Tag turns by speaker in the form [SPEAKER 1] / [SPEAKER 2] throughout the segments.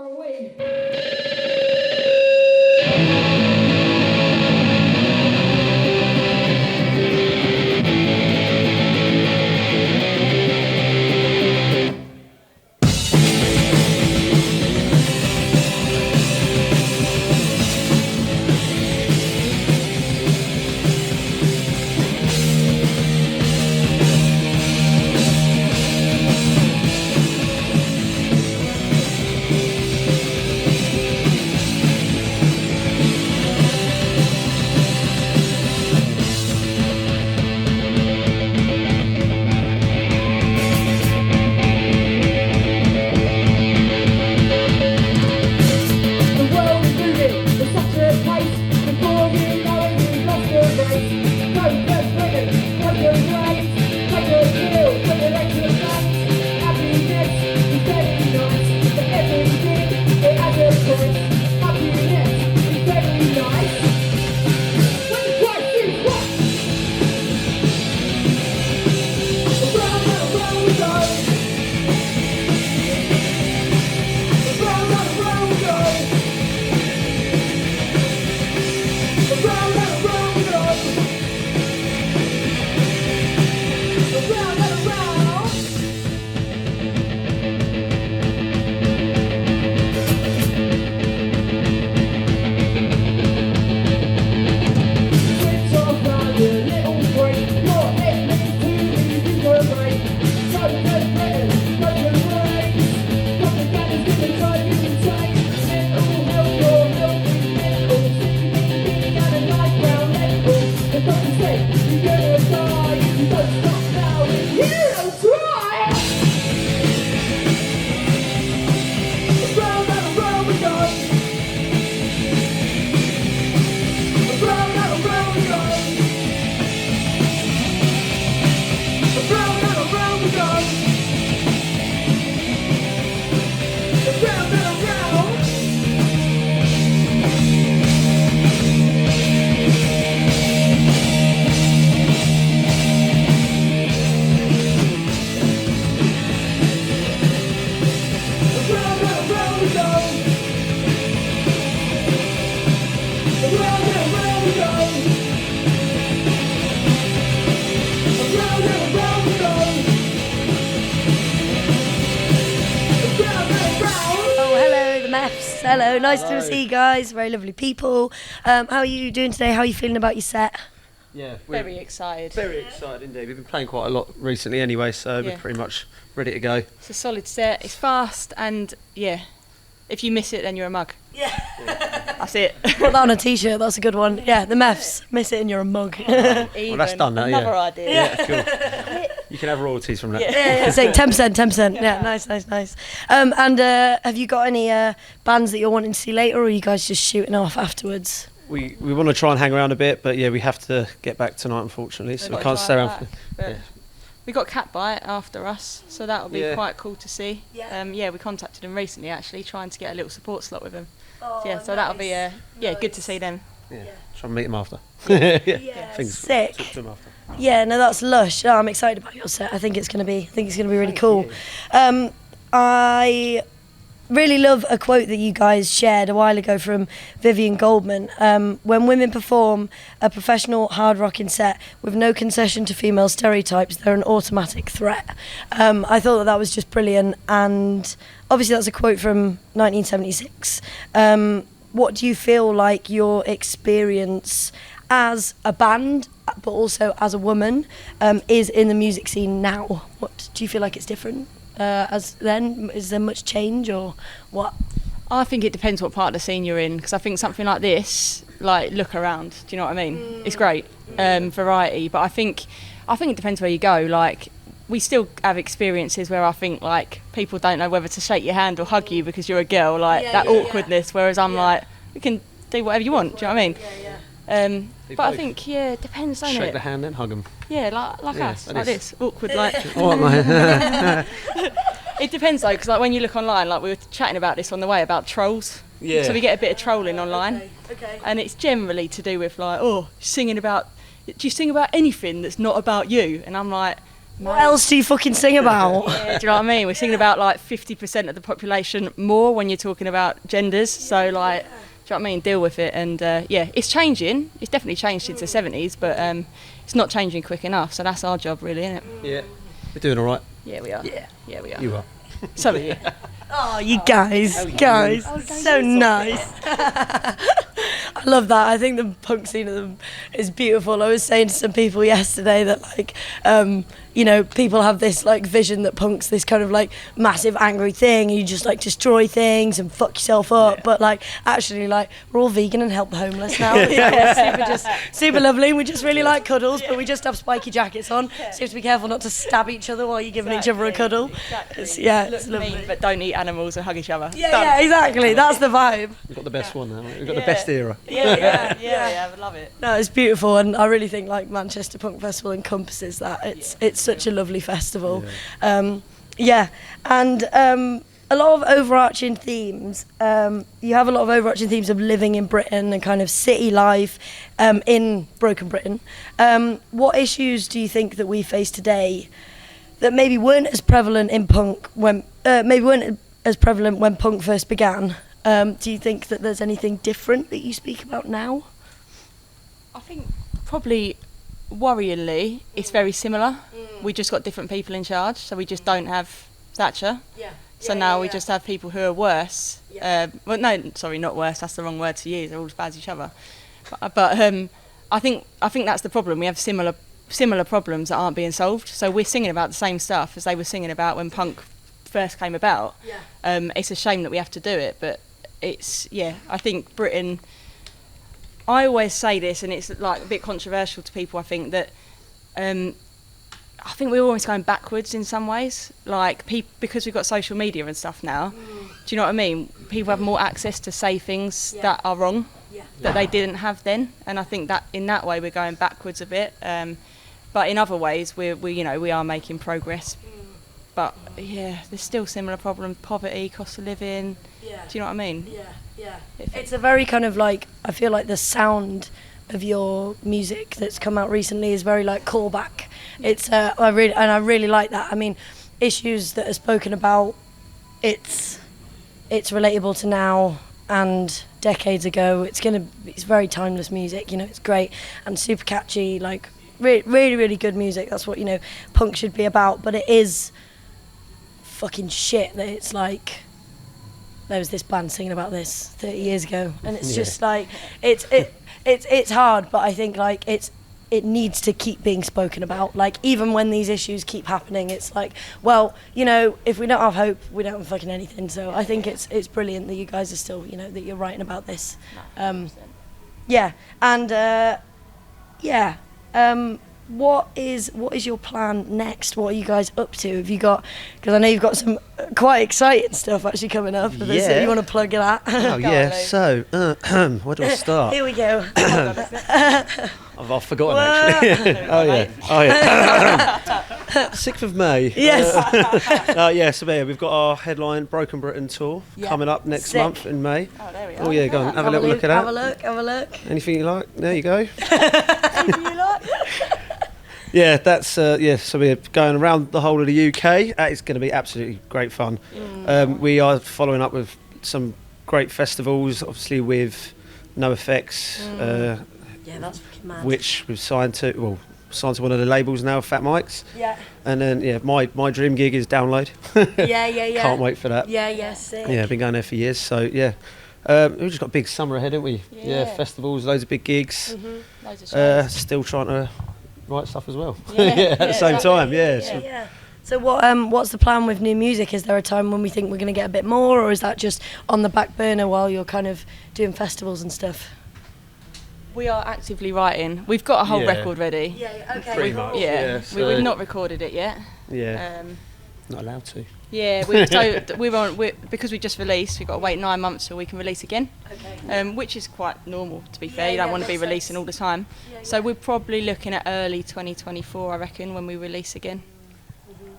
[SPEAKER 1] MEFFS. Hello, nice to see you guys. Very lovely people. How are you doing today? How are you feeling about your set?
[SPEAKER 2] Yeah,
[SPEAKER 3] very excited.
[SPEAKER 2] Very excited indeed. We've been playing quite a lot recently anyway, so we're pretty much ready to go.
[SPEAKER 3] It's a solid set. It's fast, and yeah, if you miss it, then you're a mug.
[SPEAKER 1] Yeah.
[SPEAKER 3] That's it.
[SPEAKER 1] Put that on a t-shirt. That's a good one. Yeah, the MEFFS. Miss it and you're a mug.
[SPEAKER 2] Well, that's done now.
[SPEAKER 3] Another idea.
[SPEAKER 2] Yeah, cool. You can have royalties from that.
[SPEAKER 1] Yeah, so 10%. Yeah, nice. And have you got any bands that you're wanting to see later, or are you guys just shooting off afterwards?
[SPEAKER 2] We want to try and hang around a bit, but yeah, we have to get back tonight, unfortunately, so we can't stay around.
[SPEAKER 3] We got Catbite after us, so that'll be quite cool to see.
[SPEAKER 1] Yeah.
[SPEAKER 3] We contacted them recently, actually, trying to get a little support slot with them.
[SPEAKER 1] Oh,
[SPEAKER 3] so that'll be good to see them.
[SPEAKER 2] Yeah, try and meet them after.
[SPEAKER 1] Sick.
[SPEAKER 2] Talk to them after.
[SPEAKER 1] Yeah, no, that's lush. Oh, I'm excited about your set. I think it's gonna be really cool. I really love a quote that you guys shared a while ago from Vivian Goldman. When women perform a professional hard rocking set with no concession to female stereotypes, they're an automatic threat. I thought that was just brilliant, and obviously that's a quote from 1976. What do you feel like your experience as a band, but also as a woman, is in the music scene now? What do you feel like it's different as then? Is there much change or what?
[SPEAKER 3] I think it depends what part of the scene you're in, because I think something like this, like Look Around, do you know what I mean? It's great, variety, but I think it depends where you go. Like, we still have experiences where I think like people don't know whether to shake your hand or hug you because you're a girl, like awkwardness, whereas I'm like, we can do whatever you want, do you know what I mean? But I think, it depends, don't it?
[SPEAKER 2] Shake the hand then hug them.
[SPEAKER 3] Yeah, like us, like this, awkward, like. It depends though, because like when you look online, like we were chatting about this on the way about trolls.
[SPEAKER 2] Yeah.
[SPEAKER 3] So we get a bit of trolling online,
[SPEAKER 1] Okay.
[SPEAKER 3] and it's generally to do with like, do you sing about anything that's not about you? And I'm like,
[SPEAKER 1] What else do you fucking sing about?
[SPEAKER 3] Yeah, do you know what I mean? We're singing about like 50% of the population more when you're talking about genders. So like, do you know what I mean? Deal with it. And yeah, it's changing. It's definitely changed since the 70s, but it's not changing quick enough. So that's our job, really, isn't it?
[SPEAKER 2] Yeah, we're doing all right.
[SPEAKER 3] Yeah, we are.
[SPEAKER 1] Yeah,
[SPEAKER 3] we are.
[SPEAKER 2] You are.
[SPEAKER 3] So are you.
[SPEAKER 1] Oh, you guys, so nice. I love that. I think the punk scene of them is beautiful. I was saying to some people yesterday that like, you know, people have this like vision that punk's this kind of like massive angry thing. You just like destroy things and fuck yourself up. Yeah. But like actually like we're all vegan and help the homeless now. It's super lovely. And we just really like cuddles, but we just have spiky jackets on. So you have to be careful not to stab each other while you're giving each other a cuddle.
[SPEAKER 3] Exactly.
[SPEAKER 1] It's lovely.
[SPEAKER 3] Mean, but don't eat animals and hug each other.
[SPEAKER 1] Yeah, exactly. That's the vibe.
[SPEAKER 2] We've got the best one now. We've got the best era.
[SPEAKER 3] Yeah, I love it.
[SPEAKER 1] No, it's beautiful, and I really think like Manchester Punk Festival encompasses that. It's such a lovely festival. Yeah, and a lot of overarching themes. You have a lot of overarching themes of living in Britain and kind of city life in Broken Britain. What issues do you think that we face today that maybe weren't as prevalent in punk when punk first began? Do you think that there's anything different that you speak about now?
[SPEAKER 3] I think probably worryingly it's very similar. We just got different people in charge, so we just don't have Thatcher. So now we just have people who are worse. Well, no, sorry, not worse. That's the wrong word to use. They're all as bad as each other. But I think that's the problem. We have similar problems that aren't being solved. So we're singing about the same stuff as they were singing about when punk first came about. It's a shame that we have to do it, but I think Britain, I always say this, and it's like a bit controversial to people, I think, that I think we're almost going backwards in some ways, like because we've got social media and stuff now. Do you know what I mean? People have more access to say things that are wrong that they didn't have then, and I think that in that way we're going backwards a bit, but in other ways we are making progress. But yeah, there's still similar problems: poverty, cost of living. Do you know what I mean? Yeah.
[SPEAKER 1] It's a very kind of like, I feel like the sound of your music that's come out recently is very like callback. It's I really like that. I mean, issues that are spoken about, it's relatable to now and decades ago. It's very timeless music. You know, it's great and super catchy. Like really, really good music. That's what punk should be about. But it is fucking shit that it's like there was this band singing about this 30 years ago, and it's just like it's hard, but I think like it needs to keep being spoken about. Like even when these issues keep happening, it's like, well, if we don't have hope, we don't have fucking anything. So I think it's brilliant that you guys are still that you're writing about this. What is your plan next? What are you guys up to? Have you got? Because I know you've got some quite exciting stuff actually coming up. You want to plug that?
[SPEAKER 2] Oh yeah. So where do I start?
[SPEAKER 1] Here we go.
[SPEAKER 2] I've forgotten actually. Oh yeah. 6th of May.
[SPEAKER 1] Yes.
[SPEAKER 2] So we've got our headline Broken Britain tour coming up next month in May.
[SPEAKER 3] Oh, there we are.
[SPEAKER 2] Oh yeah, go on, have a little look at that.
[SPEAKER 1] Have a look.
[SPEAKER 2] Anything you like? There you go.
[SPEAKER 3] Anything you like?
[SPEAKER 2] Yeah, that's so we're going around the whole of the UK. It's going to be absolutely great fun. We are following up with some great festivals, obviously with MEFFS.
[SPEAKER 1] That's fucking mad.
[SPEAKER 2] Which we've signed to one of the labels now, Fat Mike's.
[SPEAKER 1] Yeah.
[SPEAKER 2] And then my dream gig is Download.
[SPEAKER 1] Yeah.
[SPEAKER 2] Can't wait for that.
[SPEAKER 1] Yeah, sick.
[SPEAKER 2] Yeah, I've been going there for years. So yeah, we've just got a big summer ahead, haven't we? Yeah, festivals, loads of big gigs.
[SPEAKER 3] Loads of shows.
[SPEAKER 2] Still trying to write stuff as well.
[SPEAKER 3] At
[SPEAKER 2] the same time. Yeah.
[SPEAKER 1] So what's the plan with new music? Is there a time when we think we're going to get a bit more, or is that just on the back burner while you're kind of doing festivals and stuff?
[SPEAKER 3] We are actively writing. We've got a whole record ready.
[SPEAKER 1] Yeah, okay.
[SPEAKER 2] Pretty much.
[SPEAKER 3] We've not recorded it yet.
[SPEAKER 2] Yeah. Not allowed to.
[SPEAKER 3] Yeah, because we just released. We've got to wait 9 months till we can release again. Okay. Which is quite normal, to be fair. You don't want to be releasing all the time. So we're probably looking at early 2024, I reckon, when we release again.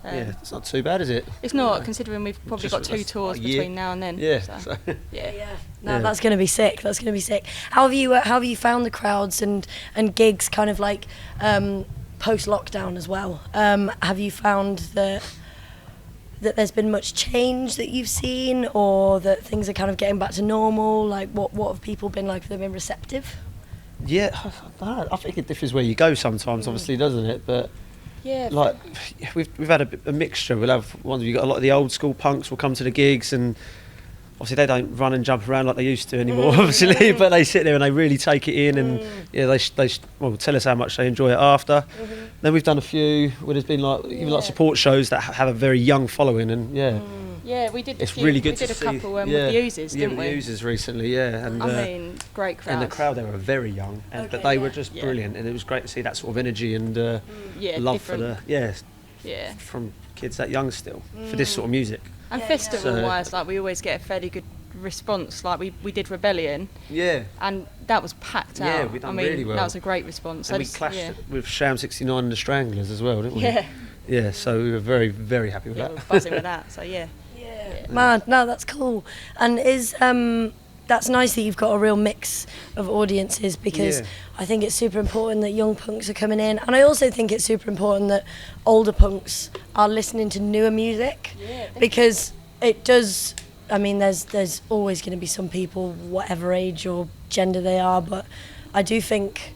[SPEAKER 2] It's not too bad, is it?
[SPEAKER 3] It's not, considering we've probably got 2 tours between now and then.
[SPEAKER 1] No, that's going to be sick. How have you found the crowds and gigs kind of like post-lockdown as well. Have you found that there's been much change that you've seen, or that things are kind of getting back to normal? Like, what have people been like? Have they been receptive?
[SPEAKER 2] Yeah, I don't know. I think it differs where you go sometimes, obviously, doesn't it? But
[SPEAKER 3] Yeah.
[SPEAKER 2] like, we've had a mixture. We'll have ones. You got a lot of the old school punks will come to the gigs, and obviously they don't run and jump around like they used to anymore, obviously. But they sit there and they really take it in, and yeah, they tell us how much they enjoy it after. Then we've done a few where there's been like even like support shows that have a very young following, and
[SPEAKER 3] Yeah, we did.
[SPEAKER 2] It's really good
[SPEAKER 3] We did
[SPEAKER 2] to
[SPEAKER 3] a
[SPEAKER 2] see.
[SPEAKER 3] couple with the Oozes, didn't we?
[SPEAKER 2] Yeah, with the Oozes recently, yeah. And,
[SPEAKER 3] I mean, great crowd.
[SPEAKER 2] and the crowd, they were very young, but they were just brilliant, and it was great to see that sort of energy and love
[SPEAKER 3] different.
[SPEAKER 2] for the from kids that young still for this sort of music.
[SPEAKER 3] And festival-wise, like we always get a fairly good response. Like we did Rebellion, and that was packed out.
[SPEAKER 2] Yeah, we done really well.
[SPEAKER 3] That was a great response.
[SPEAKER 2] And we clashed with Sham 69 and the Stranglers as well, didn't we? Yeah, so we were very, very happy with that.
[SPEAKER 3] We were buzzing with that, so yeah.
[SPEAKER 1] Man, no, that's cool. And that's nice that you've got a real mix of audiences, because I think it's super important that young punks are coming in, and I also think it's super important that older punks are listening to newer music, because it does. I mean, there's always going to be some people, whatever age or gender they are, but I do think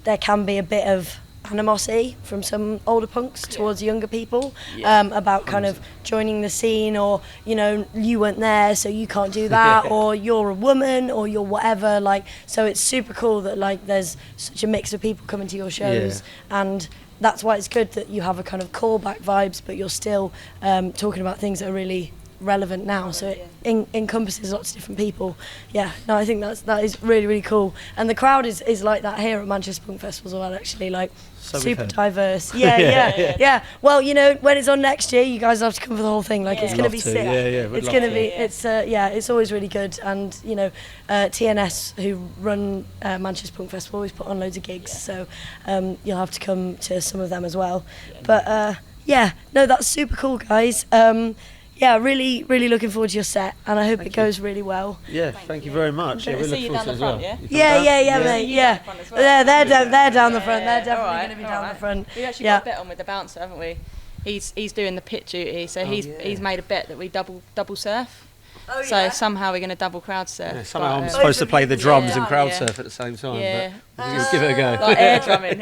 [SPEAKER 1] there can be a bit of animosity from some older punks towards younger people about kind of joining the scene, or you weren't there so you can't do that, or you're a woman, or you're whatever, like. So it's super cool that like there's such a mix of people coming to your shows, and that's why it's good that you have a kind of callback vibes, but you're still talking about things that are really relevant now, so it encompasses lots of different people. I think that is really, really cool, and the crowd is like that here at Manchester Punk Festival as well, actually, like super diverse. Well, when it's on next year, you guys have to come for the whole thing, like it's going to be sick. It's going to be it's always really good, and TNS, who run Manchester Punk Festival, always put on loads of gigs, so you'll have to come to some of them as well. But that's super cool, guys. Really, really looking forward to your set, and I hope it goes really well.
[SPEAKER 2] Yeah, thank you very much. Yeah, we look forward to it as well.
[SPEAKER 1] Mate. They're down the front. They're definitely going to be down the front.
[SPEAKER 3] We actually got a bet on with the bouncer, haven't we? He's doing the pit duty, so he's made a bet that we double surf. So somehow we're going to double crowd surf.
[SPEAKER 2] Yeah, somehow I'm supposed to play the drums and crowd surf at the same time. But we'll give it a go.
[SPEAKER 3] Like air drumming.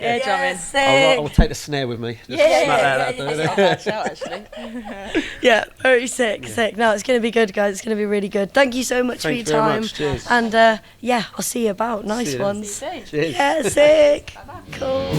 [SPEAKER 2] I'll take the snare with me. Just smack that out.
[SPEAKER 3] That's not a bad shout, actually.
[SPEAKER 1] Very sick. No, it's going to be good, guys. It's going to be really good. Thank you so much for your time.
[SPEAKER 2] Much. Cheers.
[SPEAKER 1] And I'll see you about. Nice ones.
[SPEAKER 3] See you soon.
[SPEAKER 2] Cheers.
[SPEAKER 1] Yeah, sick. Cool.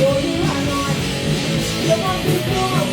[SPEAKER 4] For you and I, the one before